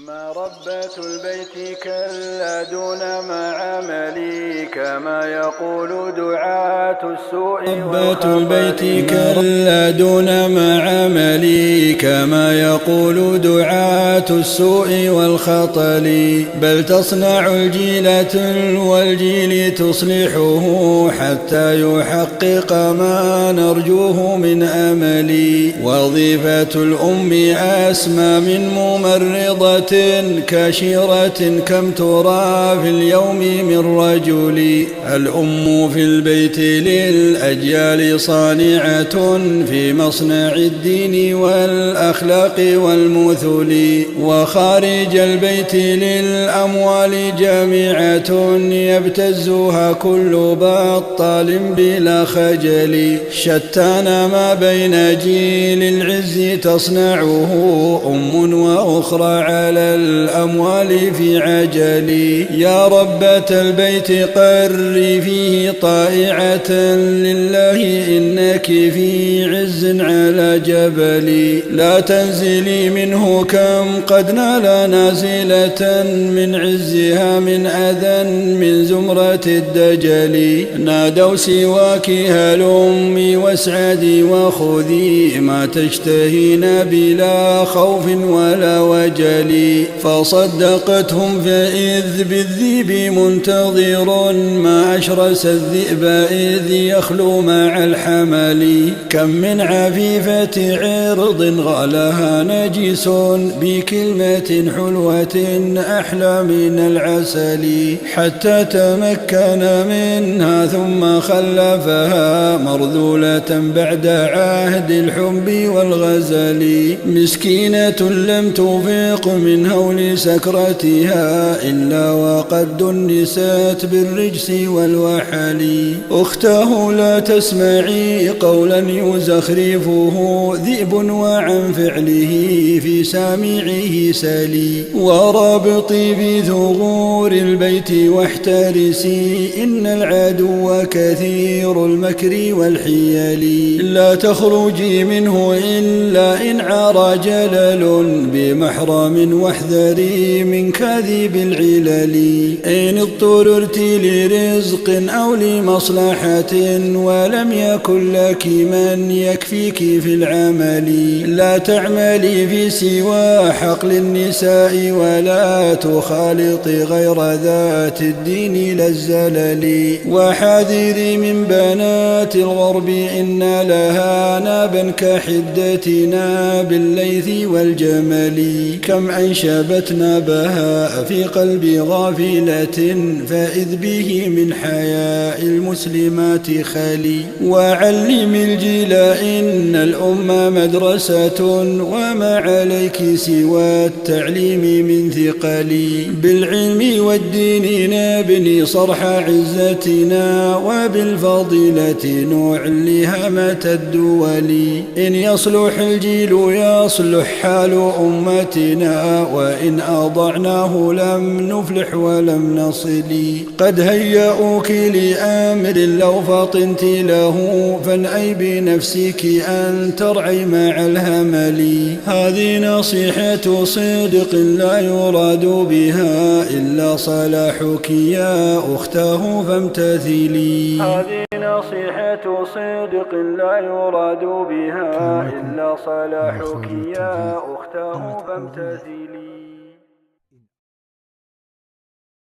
ما ربة البيت كلا دون ما عملي كما يقول دعاة السوء ربة البيت كلا دون ما عملي كما يقول دعاة السوء والخطل بل تصنع الجيلة والجيل تصلحه حتى يحقق ما نرجوه من أملي. وظيفة الأم أسمى من ممرضة كاشرة كم ترى في اليوم من رجل. الأم في البيت للأجيال صانعة في مصنع الدين والأخلاق والمثل وخارج البيت للأموال جامعة يبتزها كل بطال بلا خجل. شتان ما بين جيل العز تصنعه أم وأخرى على الأموال في عجل. يا ربة البيت قري فيه طائعة لله إنك في عز على جبل. لا تنزلي منه كم قد نال نازلة من عزها من أذى من زمرة الدجل. نادوا سواك هلمي واسعدي وخذي ما تشتهين بلا خوف ولا وجل. فصدقتهم فإذ بالذئب منتظر ما أشرس الذئب إذ يخلو مع الحمل. كم من عفيفة عرض غالها نجس بكلمة حلوة أحلى من العسل حتى تمكن منها ثم خلفها مرذولة بعد عهد الحب والغزل. مسكينة لم تفيق من هول سكرتها إلا وقد دنست بالرجس والوحل. أخته لا تسمعي قولا يزخرفه ذئب وعن فعله في سامعه سلي. ورابطي بثغور البيت واحترسي إن العدو كثير المكر والحيل. لا تخرجي منه إلا إن عرى جلل بمحرم واحذري من كاذب العلل. إن اضطررت لرزق أو لمصلحة ولم يكن لك من يكفيك في العمل لا تعملي في سوى حقل النساء ولا تخالطي غير ذات الدين للزلل. وحاذري من بنات الغرب إن لها نابا كحدتنا بالليث والجمل. كم أنشبت نابها في قلب غافلة فإذ به من حياء المسلمات خلي. وعلم الجيل إن الأمة مدرسة وما عليك سوى التعليم من ثقلي. بالعلم والدين نبني صرح عزتنا وبالفضيلة نعلي هامة الدول. إن يصلح الجيل يصلح حال أمتنا وإن أضعناه لم نفلح ولم نصل. قد هيأوك لأمر لو فطنت له فانأي بنفسك أن ترعي مع الهمل. هذه نصيحة صدق لا يراد بها إلا صلاحك يا أخته فامتثلي. هذه نصيحة صدق لا يراد بها إلا صلاحك يا أخته فامتثلي.